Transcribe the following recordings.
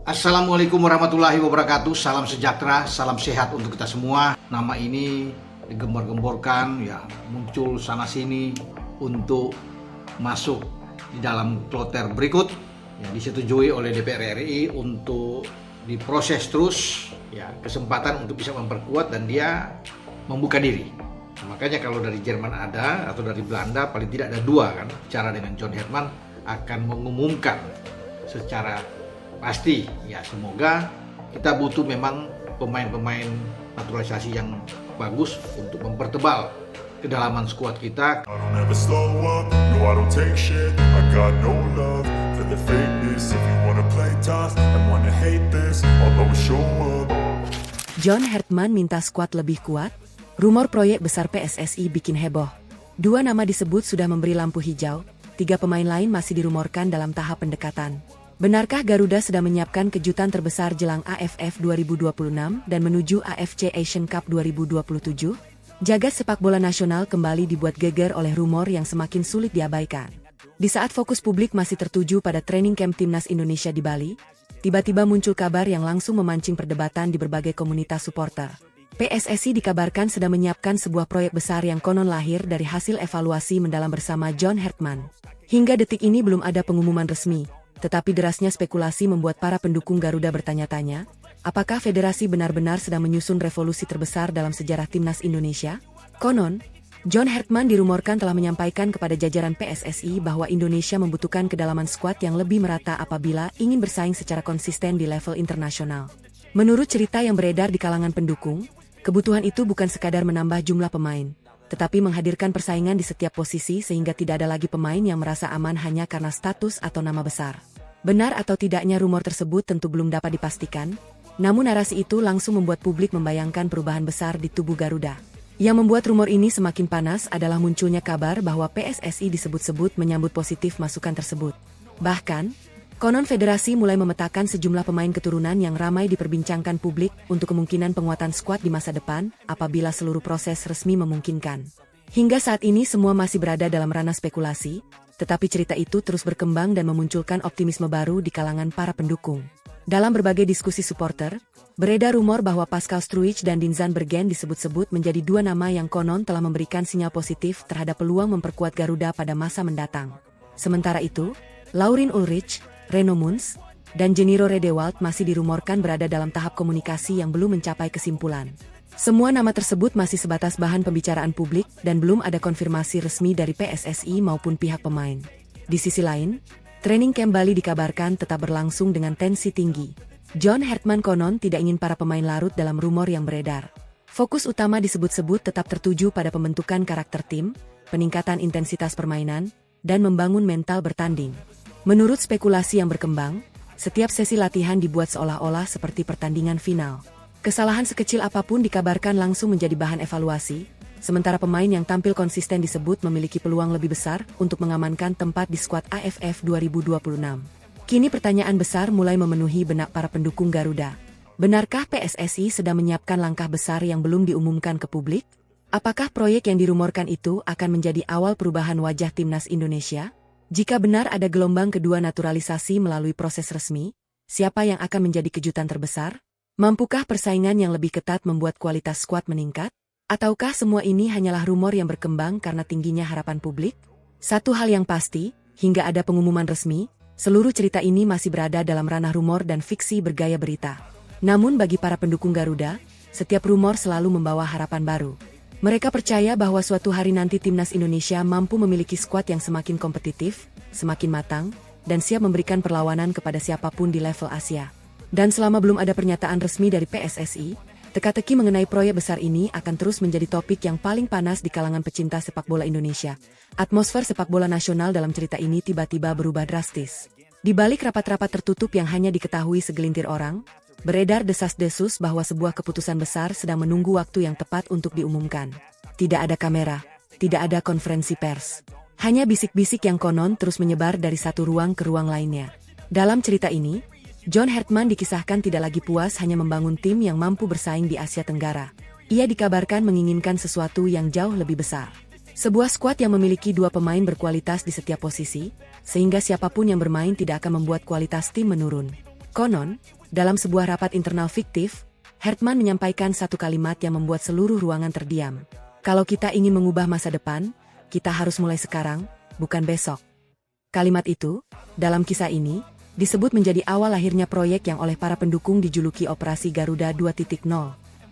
Assalamualaikum warahmatullahi wabarakatuh. Salam sejahtera, salam sehat untuk kita semua. Nama ini digembar-gemborkan, ya muncul sana sini untuk masuk di dalam kloter berikut. Ya, disetujui oleh DPR RI untuk diproses terus. Ya, kesempatan untuk bisa memperkuat dan dia membuka diri. Makanya kalau dari Jerman ada atau dari Belanda paling tidak ada dua kan. Bicara dengan John Herman akan mengumumkan secara pasti, ya semoga kita butuh memang pemain-pemain naturalisasi yang bagus untuk mempertebal kedalaman skuad kita. John Herman minta skuad lebih kuat. Rumor proyek besar PSSI bikin heboh. 2 nama disebut sudah memberi lampu hijau, 3 pemain lain masih dirumorkan dalam tahap pendekatan. Benarkah Garuda sedang menyiapkan kejutan terbesar jelang AFF 2026 dan menuju AFC Asian Cup 2027? Jagat sepak bola nasional kembali dibuat geger oleh rumor yang semakin sulit diabaikan. Di saat fokus publik masih tertuju pada training camp Timnas Indonesia di Bali, tiba-tiba muncul kabar yang langsung memancing perdebatan di berbagai komunitas supporter. PSSI dikabarkan sedang menyiapkan sebuah proyek besar yang konon lahir dari hasil evaluasi mendalam bersama John Herman. Hingga detik ini belum ada pengumuman resmi. Tetapi derasnya spekulasi membuat para pendukung Garuda bertanya-tanya, apakah federasi benar-benar sedang menyusun revolusi terbesar dalam sejarah Timnas Indonesia? Konon, John Herman dirumorkan telah menyampaikan kepada jajaran PSSI bahwa Indonesia membutuhkan kedalaman skuad yang lebih merata apabila ingin bersaing secara konsisten di level internasional. Menurut cerita yang beredar di kalangan pendukung, kebutuhan itu bukan sekadar menambah jumlah pemain, tetapi menghadirkan persaingan di setiap posisi sehingga tidak ada lagi pemain yang merasa aman hanya karena status atau nama besar. Benar atau tidaknya rumor tersebut tentu belum dapat dipastikan, namun narasi itu langsung membuat publik membayangkan perubahan besar di tubuh Garuda. Yang membuat rumor ini semakin panas adalah munculnya kabar bahwa PSSI disebut-sebut menyambut positif masukan tersebut. Bahkan, konon federasi mulai memetakan sejumlah pemain keturunan yang ramai diperbincangkan publik untuk kemungkinan penguatan skuad di masa depan apabila seluruh proses resmi memungkinkan. Hingga saat ini semua masih berada dalam ranah spekulasi, tetapi cerita itu terus berkembang dan memunculkan optimisme baru di kalangan para pendukung. Dalam berbagai diskusi supporter, beredar rumor bahwa Pascal Struijk dan Dinzan Bergen disebut-sebut menjadi 2 nama yang konon telah memberikan sinyal positif terhadap peluang memperkuat Garuda pada masa mendatang. Sementara itu, Laurin Ulrich, Reno Muns, dan Jeniro Redewald masih dirumorkan berada dalam tahap komunikasi yang belum mencapai kesimpulan. Semua nama tersebut masih sebatas bahan pembicaraan publik dan belum ada konfirmasi resmi dari PSSI maupun pihak pemain. Di sisi lain, training camp Bali dikabarkan tetap berlangsung dengan tensi tinggi. John Herman konon tidak ingin para pemain larut dalam rumor yang beredar. Fokus utama disebut-sebut tetap tertuju pada pembentukan karakter tim, peningkatan intensitas permainan, dan membangun mental bertanding. Menurut spekulasi yang berkembang, setiap sesi latihan dibuat seolah-olah seperti pertandingan final. Kesalahan sekecil apapun dikabarkan langsung menjadi bahan evaluasi, sementara pemain yang tampil konsisten disebut memiliki peluang lebih besar untuk mengamankan tempat di skuad AFF 2026. Kini pertanyaan besar mulai memenuhi benak para pendukung Garuda. Benarkah PSSI sedang menyiapkan langkah besar yang belum diumumkan ke publik? Apakah proyek yang dirumorkan itu akan menjadi awal perubahan wajah Timnas Indonesia? Jika benar ada gelombang kedua naturalisasi melalui proses resmi, siapa yang akan menjadi kejutan terbesar? Mampukah persaingan yang lebih ketat membuat kualitas skuad meningkat? Ataukah semua ini hanyalah rumor yang berkembang karena tingginya harapan publik? Satu hal yang pasti, hingga ada pengumuman resmi, seluruh cerita ini masih berada dalam ranah rumor dan fiksi bergaya berita. Namun bagi para pendukung Garuda, setiap rumor selalu membawa harapan baru. Mereka percaya bahwa suatu hari nanti Timnas Indonesia mampu memiliki skuad yang semakin kompetitif, semakin matang, dan siap memberikan perlawanan kepada siapapun di level Asia. Dan selama belum ada pernyataan resmi dari PSSI, teka-teki mengenai proyek besar ini akan terus menjadi topik yang paling panas di kalangan pecinta sepak bola Indonesia. Atmosfer sepak bola nasional dalam cerita ini tiba-tiba berubah drastis. Di balik rapat-rapat tertutup yang hanya diketahui segelintir orang, beredar desas-desus bahwa sebuah keputusan besar sedang menunggu waktu yang tepat untuk diumumkan. Tidak ada kamera, tidak ada konferensi pers. Hanya bisik-bisik yang konon terus menyebar dari satu ruang ke ruang lainnya. Dalam cerita ini, John Herman dikisahkan tidak lagi puas hanya membangun tim yang mampu bersaing di Asia Tenggara. Ia dikabarkan menginginkan sesuatu yang jauh lebih besar. Sebuah skuad yang memiliki 2 pemain berkualitas di setiap posisi, sehingga siapapun yang bermain tidak akan membuat kualitas tim menurun. Konon, dalam sebuah rapat internal fiktif, Hartman menyampaikan satu kalimat yang membuat seluruh ruangan terdiam. Kalau kita ingin mengubah masa depan, kita harus mulai sekarang, bukan besok. Kalimat itu, dalam kisah ini, disebut menjadi awal lahirnya proyek yang oleh para pendukung dijuluki Operasi Garuda 2.0.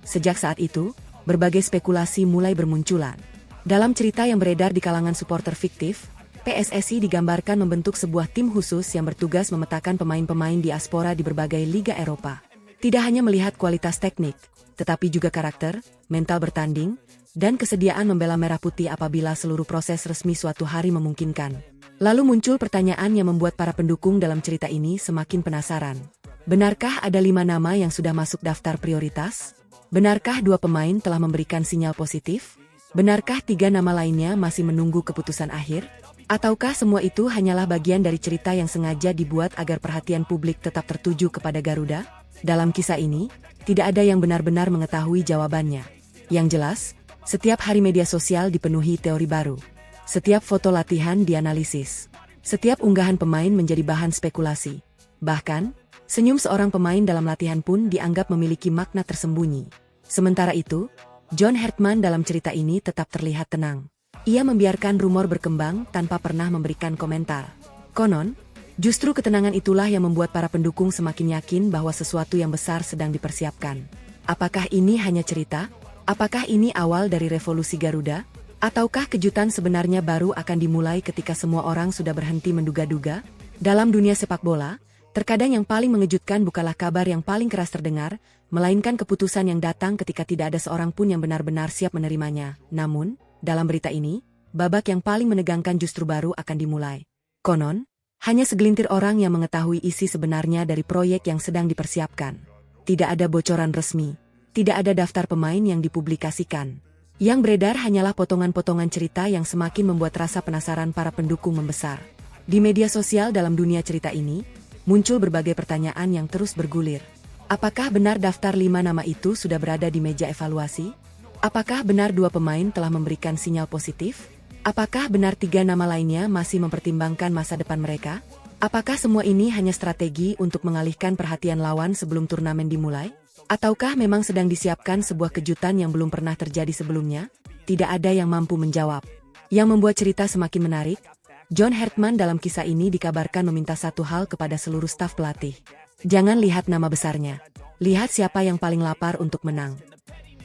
Sejak saat itu, berbagai spekulasi mulai bermunculan. Dalam cerita yang beredar di kalangan supporter fiktif, PSSI digambarkan membentuk sebuah tim khusus yang bertugas memetakan pemain-pemain diaspora di berbagai liga Eropa. Tidak hanya melihat kualitas teknik, tetapi juga karakter, mental bertanding, dan kesediaan membela merah putih apabila seluruh proses resmi suatu hari memungkinkan. Lalu muncul pertanyaan yang membuat para pendukung dalam cerita ini semakin penasaran. Benarkah ada 5 nama yang sudah masuk daftar prioritas? Benarkah 2 pemain telah memberikan sinyal positif? Benarkah 3 nama lainnya masih menunggu keputusan akhir? Ataukah semua itu hanyalah bagian dari cerita yang sengaja dibuat agar perhatian publik tetap tertuju kepada Garuda? Dalam kisah ini, tidak ada yang benar-benar mengetahui jawabannya. Yang jelas, setiap hari media sosial dipenuhi teori baru. Setiap foto latihan dianalisis. Setiap unggahan pemain menjadi bahan spekulasi. Bahkan, senyum seorang pemain dalam latihan pun dianggap memiliki makna tersembunyi. Sementara itu, John Hartman dalam cerita ini tetap terlihat tenang. Ia membiarkan rumor berkembang tanpa pernah memberikan komentar. Konon, justru ketenangan itulah yang membuat para pendukung semakin yakin bahwa sesuatu yang besar sedang dipersiapkan. Apakah ini hanya cerita? Apakah ini awal dari revolusi Garuda? Ataukah kejutan sebenarnya baru akan dimulai ketika semua orang sudah berhenti menduga-duga? Dalam dunia sepak bola, terkadang yang paling mengejutkan bukanlah kabar yang paling keras terdengar, melainkan keputusan yang datang ketika tidak ada seorang pun yang benar-benar siap menerimanya. Namun, dalam berita ini, babak yang paling menegangkan justru baru akan dimulai. Konon, hanya segelintir orang yang mengetahui isi sebenarnya dari proyek yang sedang dipersiapkan. Tidak ada bocoran resmi, tidak ada daftar pemain yang dipublikasikan. Yang beredar hanyalah potongan-potongan cerita yang semakin membuat rasa penasaran para pendukung membesar. Di media sosial dalam dunia cerita ini, muncul berbagai pertanyaan yang terus bergulir. Apakah benar daftar 5 nama itu sudah berada di meja evaluasi? Apakah benar 2 pemain telah memberikan sinyal positif? Apakah benar 3 nama lainnya masih mempertimbangkan masa depan mereka? Apakah semua ini hanya strategi untuk mengalihkan perhatian lawan sebelum turnamen dimulai? Ataukah memang sedang disiapkan sebuah kejutan yang belum pernah terjadi sebelumnya? Tidak ada yang mampu menjawab. Yang membuat cerita semakin menarik, John Hartman dalam kisah ini dikabarkan meminta satu hal kepada seluruh staf pelatih. Jangan lihat nama besarnya. Lihat siapa yang paling lapar untuk menang.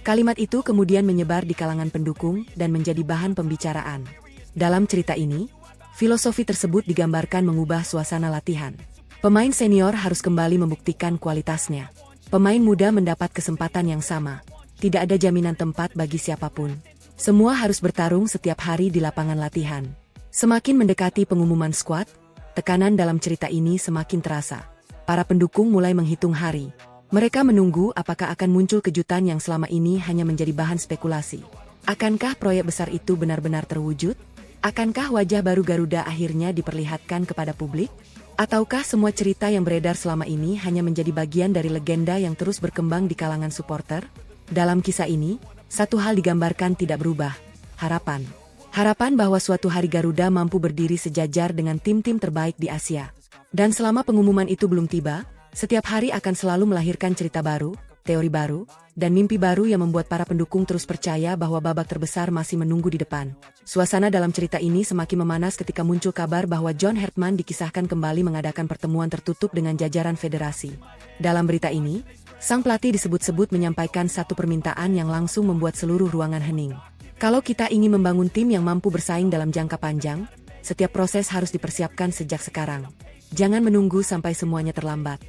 Kalimat itu kemudian menyebar di kalangan pendukung dan menjadi bahan pembicaraan. Dalam cerita ini, filosofi tersebut digambarkan mengubah suasana latihan. Pemain senior harus kembali membuktikan kualitasnya. Pemain muda mendapat kesempatan yang sama. Tidak ada jaminan tempat bagi siapapun. Semua harus bertarung setiap hari di lapangan latihan. Semakin mendekati pengumuman skuad, tekanan dalam cerita ini semakin terasa. Para pendukung mulai menghitung hari. Mereka menunggu apakah akan muncul kejutan yang selama ini hanya menjadi bahan spekulasi. Akankah proyek besar itu benar-benar terwujud? Akankah wajah baru Garuda akhirnya diperlihatkan kepada publik? Ataukah semua cerita yang beredar selama ini hanya menjadi bagian dari legenda yang terus berkembang di kalangan supporter? Dalam kisah ini, satu hal digambarkan tidak berubah, harapan. Harapan bahwa suatu hari Garuda mampu berdiri sejajar dengan tim-tim terbaik di Asia. Dan selama pengumuman itu belum tiba, setiap hari akan selalu melahirkan cerita baru, teori baru, dan mimpi baru yang membuat para pendukung terus percaya bahwa babak terbesar masih menunggu di depan. Suasana dalam cerita ini semakin memanas ketika muncul kabar bahwa John Hartman dikisahkan kembali mengadakan pertemuan tertutup dengan jajaran federasi. Dalam berita ini, sang pelatih disebut-sebut menyampaikan satu permintaan yang langsung membuat seluruh ruangan hening. Kalau kita ingin membangun tim yang mampu bersaing dalam jangka panjang, setiap proses harus dipersiapkan sejak sekarang. Jangan menunggu sampai semuanya terlambat.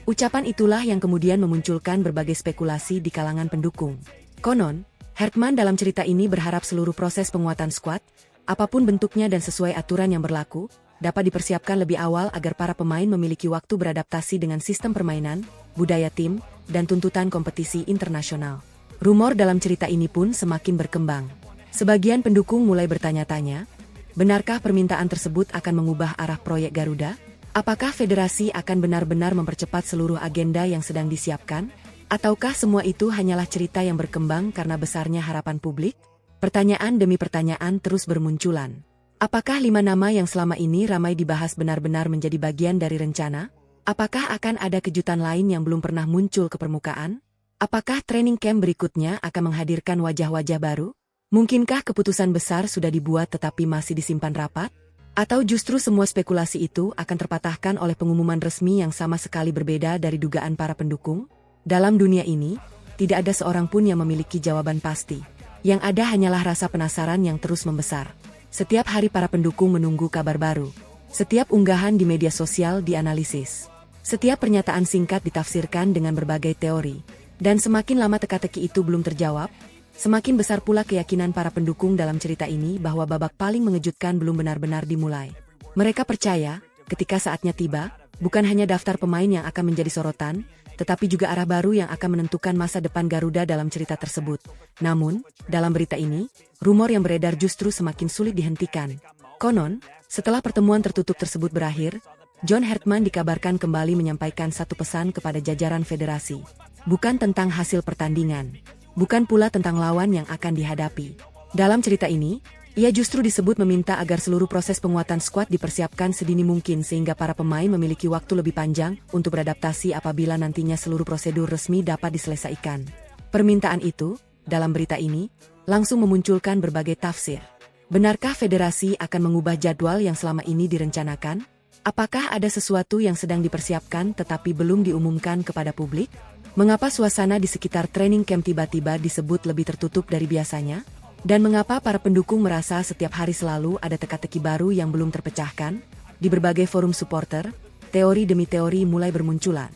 Ucapan itulah yang kemudian memunculkan berbagai spekulasi di kalangan pendukung. Konon, Hartman dalam cerita ini berharap seluruh proses penguatan skuad, apapun bentuknya dan sesuai aturan yang berlaku, dapat dipersiapkan lebih awal agar para pemain memiliki waktu beradaptasi dengan sistem permainan, budaya tim, dan tuntutan kompetisi internasional. Rumor dalam cerita ini pun semakin berkembang. Sebagian pendukung mulai bertanya-tanya, benarkah permintaan tersebut akan mengubah arah proyek Garuda? Apakah federasi akan benar-benar mempercepat seluruh agenda yang sedang disiapkan? Ataukah semua itu hanyalah cerita yang berkembang karena besarnya harapan publik? Pertanyaan demi pertanyaan terus bermunculan. Apakah 5 nama yang selama ini ramai dibahas benar-benar menjadi bagian dari rencana? Apakah akan ada kejutan lain yang belum pernah muncul ke permukaan? Apakah training camp berikutnya akan menghadirkan wajah-wajah baru? Mungkinkah keputusan besar sudah dibuat tetapi masih disimpan rapat? Atau justru semua spekulasi itu akan terpatahkan oleh pengumuman resmi yang sama sekali berbeda dari dugaan para pendukung? Dalam dunia ini, tidak ada seorang pun yang memiliki jawaban pasti. Yang ada hanyalah rasa penasaran yang terus membesar. Setiap hari para pendukung menunggu kabar baru. Setiap unggahan di media sosial dianalisis. Setiap pernyataan singkat ditafsirkan dengan berbagai teori. Dan semakin lama teka-teki itu belum terjawab, semakin besar pula keyakinan para pendukung dalam cerita ini bahwa babak paling mengejutkan belum benar-benar dimulai. Mereka percaya, ketika saatnya tiba, bukan hanya daftar pemain yang akan menjadi sorotan, tetapi juga arah baru yang akan menentukan masa depan Garuda dalam cerita tersebut. Namun, dalam berita ini, rumor yang beredar justru semakin sulit dihentikan. Konon, setelah pertemuan tertutup tersebut berakhir, John Hartman dikabarkan kembali menyampaikan satu pesan kepada jajaran federasi. Bukan tentang hasil pertandingan. Bukan pula tentang lawan yang akan dihadapi. Dalam cerita ini, ia justru disebut meminta agar seluruh proses penguatan skuad dipersiapkan sedini mungkin sehingga para pemain memiliki waktu lebih panjang untuk beradaptasi apabila nantinya seluruh prosedur resmi dapat diselesaikan. Permintaan itu, dalam berita ini, langsung memunculkan berbagai tafsir. Benarkah federasi akan mengubah jadwal yang selama ini direncanakan? Apakah ada sesuatu yang sedang dipersiapkan tetapi belum diumumkan kepada publik? Mengapa suasana di sekitar training camp tiba-tiba disebut lebih tertutup dari biasanya? Dan mengapa para pendukung merasa setiap hari selalu ada teka-teki baru yang belum terpecahkan? Di berbagai forum supporter, teori demi teori mulai bermunculan.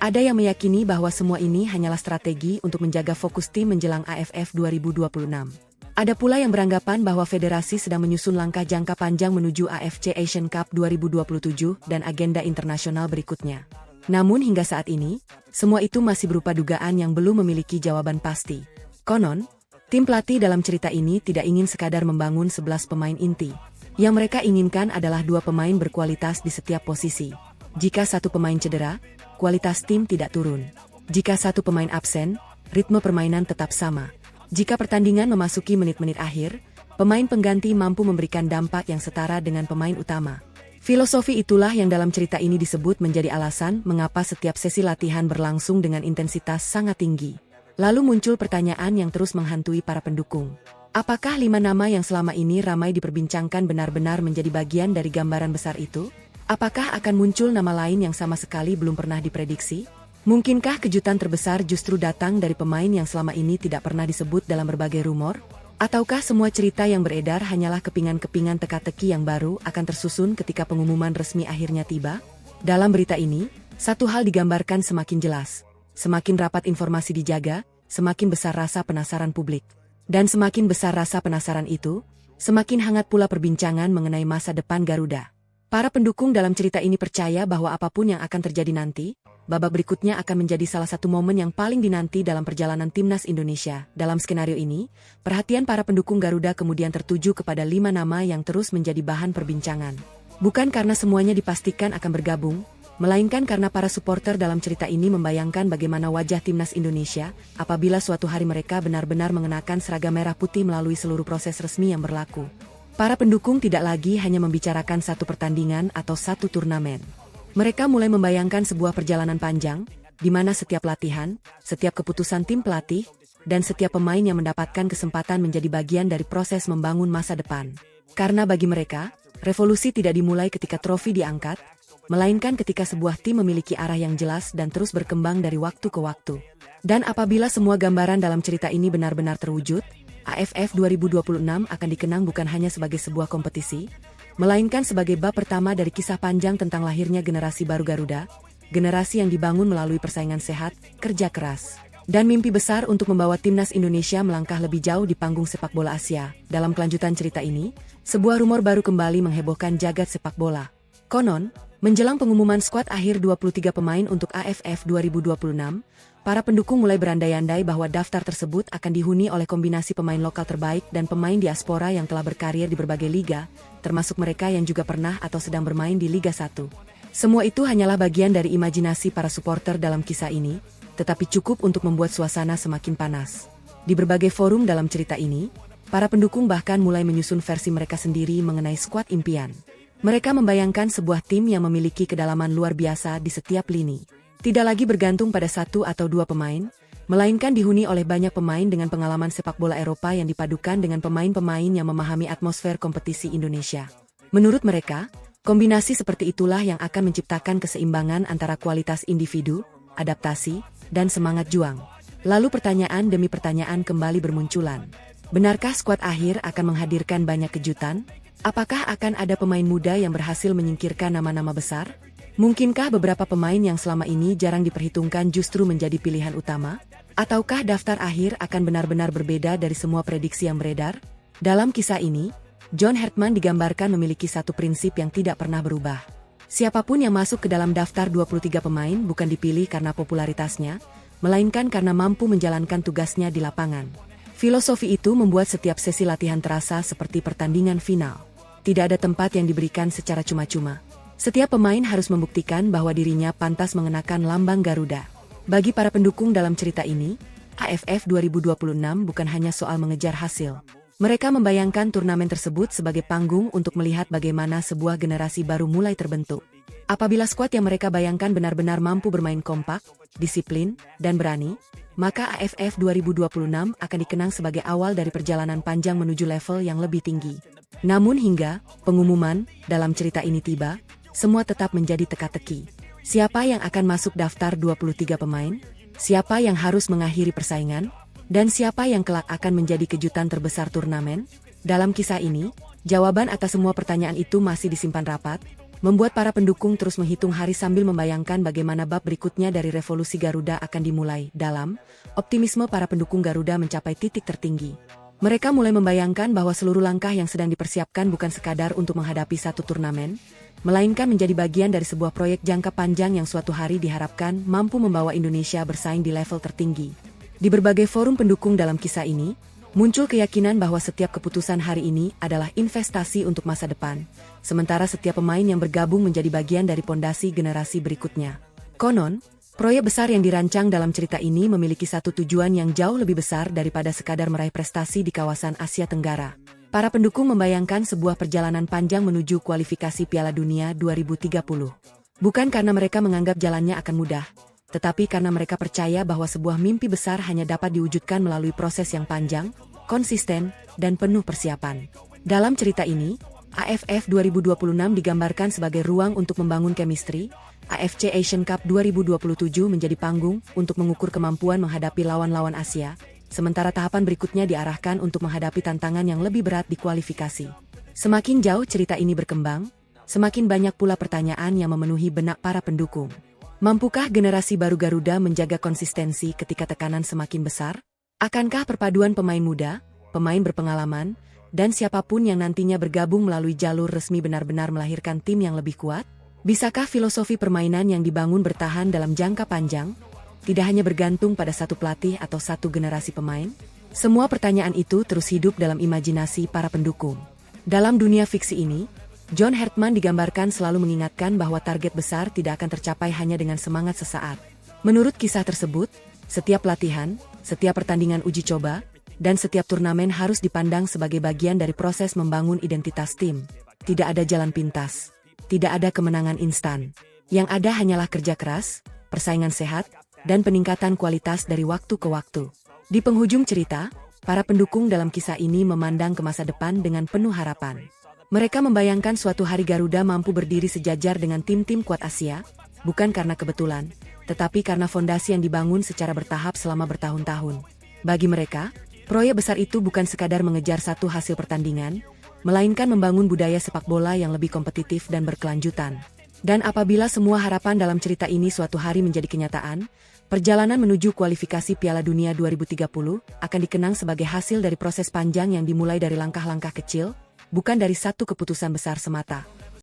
Ada yang meyakini bahwa semua ini hanyalah strategi untuk menjaga fokus tim menjelang AFF 2026. Ada pula yang beranggapan bahwa federasi sedang menyusun langkah jangka panjang menuju AFC Asian Cup 2027 dan agenda internasional berikutnya. Namun hingga saat ini, semua itu masih berupa dugaan yang belum memiliki jawaban pasti. Konon, tim pelatih dalam cerita ini tidak ingin sekadar membangun 11 pemain inti. Yang mereka inginkan adalah 2 pemain berkualitas di setiap posisi. Jika satu pemain cedera, kualitas tim tidak turun. Jika satu pemain absen, ritme permainan tetap sama. Jika pertandingan memasuki menit-menit akhir, pemain pengganti mampu memberikan dampak yang setara dengan pemain utama. Filosofi itulah yang dalam cerita ini disebut menjadi alasan mengapa setiap sesi latihan berlangsung dengan intensitas sangat tinggi. Lalu muncul pertanyaan yang terus menghantui para pendukung. Apakah 5 nama yang selama ini ramai diperbincangkan benar-benar menjadi bagian dari gambaran besar itu? Apakah akan muncul nama lain yang sama sekali belum pernah diprediksi? Mungkinkah kejutan terbesar justru datang dari pemain yang selama ini tidak pernah disebut dalam berbagai rumor? Ataukah semua cerita yang beredar hanyalah kepingan-kepingan teka-teki yang baru akan tersusun ketika pengumuman resmi akhirnya tiba? Dalam berita ini, satu hal digambarkan semakin jelas. Semakin rapat informasi dijaga, semakin besar rasa penasaran publik. Dan semakin besar rasa penasaran itu, semakin hangat pula perbincangan mengenai masa depan Garuda. Para pendukung dalam cerita ini percaya bahwa apapun yang akan terjadi nanti, babak berikutnya akan menjadi salah satu momen yang paling dinanti dalam perjalanan timnas Indonesia. Dalam skenario ini, perhatian para pendukung Garuda kemudian tertuju kepada 5 nama yang terus menjadi bahan perbincangan. Bukan karena semuanya dipastikan akan bergabung, melainkan karena para supporter dalam cerita ini membayangkan bagaimana wajah timnas Indonesia apabila suatu hari mereka benar-benar mengenakan seragam merah putih melalui seluruh proses resmi yang berlaku. Para pendukung tidak lagi hanya membicarakan satu pertandingan atau satu turnamen. Mereka mulai membayangkan sebuah perjalanan panjang, di mana setiap latihan, setiap keputusan tim pelatih, dan setiap pemain yang mendapatkan kesempatan menjadi bagian dari proses membangun masa depan. Karena bagi mereka, revolusi tidak dimulai ketika trofi diangkat, melainkan ketika sebuah tim memiliki arah yang jelas dan terus berkembang dari waktu ke waktu. Dan apabila semua gambaran dalam cerita ini benar-benar terwujud, AFF 2026 akan dikenang bukan hanya sebagai sebuah kompetisi, melainkan sebagai bab pertama dari kisah panjang tentang lahirnya generasi baru Garuda, generasi yang dibangun melalui persaingan sehat, kerja keras, dan mimpi besar untuk membawa timnas Indonesia melangkah lebih jauh di panggung sepak bola Asia. Dalam kelanjutan cerita ini, sebuah rumor baru kembali menghebohkan jagat sepak bola. Konon, menjelang pengumuman skuad akhir 23 pemain untuk AFF 2026, para pendukung mulai berandai-andai bahwa daftar tersebut akan dihuni oleh kombinasi pemain lokal terbaik dan pemain diaspora yang telah berkarir di berbagai liga, termasuk mereka yang juga pernah atau sedang bermain di Liga 1. Semua itu hanyalah bagian dari imajinasi para supporter dalam kisah ini, tetapi cukup untuk membuat suasana semakin panas. Di berbagai forum dalam cerita ini, para pendukung bahkan mulai menyusun versi mereka sendiri mengenai skuad impian. Mereka membayangkan sebuah tim yang memiliki kedalaman luar biasa di setiap lini. Tidak lagi bergantung pada satu atau dua pemain, melainkan dihuni oleh banyak pemain dengan pengalaman sepak bola Eropa yang dipadukan dengan pemain-pemain yang memahami atmosfer kompetisi Indonesia. Menurut mereka, kombinasi seperti itulah yang akan menciptakan keseimbangan antara kualitas individu, adaptasi, dan semangat juang. Lalu pertanyaan demi pertanyaan kembali bermunculan. Benarkah skuad akhir akan menghadirkan banyak kejutan? Apakah akan ada pemain muda yang berhasil menyingkirkan nama-nama besar? Mungkinkah beberapa pemain yang selama ini jarang diperhitungkan justru menjadi pilihan utama? Ataukah daftar akhir akan benar-benar berbeda dari semua prediksi yang beredar? Dalam kisah ini, John Hartman digambarkan memiliki satu prinsip yang tidak pernah berubah. Siapapun yang masuk ke dalam daftar 23 pemain bukan dipilih karena popularitasnya, melainkan karena mampu menjalankan tugasnya di lapangan. Filosofi itu membuat setiap sesi latihan terasa seperti pertandingan final. Tidak ada tempat yang diberikan secara cuma-cuma. Setiap pemain harus membuktikan bahwa dirinya pantas mengenakan lambang Garuda. Bagi para pendukung dalam cerita ini, AFF 2026 bukan hanya soal mengejar hasil. Mereka membayangkan turnamen tersebut sebagai panggung untuk melihat bagaimana sebuah generasi baru mulai terbentuk. Apabila skuad yang mereka bayangkan benar-benar mampu bermain kompak, disiplin, dan berani, maka AFF 2026 akan dikenang sebagai awal dari perjalanan panjang menuju level yang lebih tinggi. Namun hingga pengumuman dalam cerita ini tiba, semua tetap menjadi teka-teki. Siapa yang akan masuk daftar 23 pemain? Siapa yang harus mengakhiri persaingan? Dan siapa yang kelak akan menjadi kejutan terbesar turnamen? Dalam kisah ini, jawaban atas semua pertanyaan itu masih disimpan rapat, membuat para pendukung terus menghitung hari sambil membayangkan bagaimana bab berikutnya dari revolusi Garuda akan dimulai. Dalam optimisme para pendukung Garuda mencapai titik tertinggi. Mereka mulai membayangkan bahwa seluruh langkah yang sedang dipersiapkan bukan sekadar untuk menghadapi satu turnamen, melainkan menjadi bagian dari sebuah proyek jangka panjang yang suatu hari diharapkan mampu membawa Indonesia bersaing di level tertinggi. Di berbagai forum pendukung dalam kisah ini, muncul keyakinan bahwa setiap keputusan hari ini adalah investasi untuk masa depan, sementara setiap pemain yang bergabung menjadi bagian dari pondasi generasi berikutnya. Konon, proyek besar yang dirancang dalam cerita ini memiliki satu tujuan yang jauh lebih besar daripada sekadar meraih prestasi di kawasan Asia Tenggara. Para pendukung membayangkan sebuah perjalanan panjang menuju kualifikasi Piala Dunia 2030. Bukan karena mereka menganggap jalannya akan mudah, tetapi karena mereka percaya bahwa sebuah mimpi besar hanya dapat diwujudkan melalui proses yang panjang, konsisten, dan penuh persiapan. Dalam cerita ini, AFF 2026 digambarkan sebagai ruang untuk membangun chemistry. AFC Asian Cup 2027 menjadi panggung untuk mengukur kemampuan menghadapi lawan-lawan Asia, sementara tahapan berikutnya diarahkan untuk menghadapi tantangan yang lebih berat di kualifikasi. Semakin jauh cerita ini berkembang, semakin banyak pula pertanyaan yang memenuhi benak para pendukung. Mampukah generasi baru Garuda menjaga konsistensi ketika tekanan semakin besar? Akankah perpaduan pemain muda, pemain berpengalaman, dan siapapun yang nantinya bergabung melalui jalur resmi benar-benar melahirkan tim yang lebih kuat? Bisakah filosofi permainan yang dibangun bertahan dalam jangka panjang, tidak hanya bergantung pada satu pelatih atau satu generasi pemain? Semua pertanyaan itu terus hidup dalam imajinasi para pendukung. Dalam dunia fiksi ini, John Hartman digambarkan selalu mengingatkan bahwa target besar tidak akan tercapai hanya dengan semangat sesaat. Menurut kisah tersebut, setiap latihan, setiap pertandingan uji coba, dan setiap turnamen harus dipandang sebagai bagian dari proses membangun identitas tim. Tidak ada jalan pintas. Tidak ada kemenangan instan. Yang ada hanyalah kerja keras, persaingan sehat, dan peningkatan kualitas dari waktu ke waktu. Di penghujung cerita, para pendukung dalam kisah ini memandang ke masa depan dengan penuh harapan. Mereka membayangkan suatu hari Garuda mampu berdiri sejajar dengan tim-tim kuat Asia, bukan karena kebetulan, tetapi karena fondasi yang dibangun secara bertahap selama bertahun-tahun. Bagi mereka, proyek besar itu bukan sekadar mengejar satu hasil pertandingan, melainkan membangun budaya sepak bola yang lebih kompetitif dan berkelanjutan. Dan apabila semua harapan dalam cerita ini suatu hari menjadi kenyataan, perjalanan menuju kualifikasi Piala Dunia 2030 akan dikenang sebagai hasil dari proses panjang yang dimulai dari langkah-langkah kecil, bukan dari satu keputusan besar semata.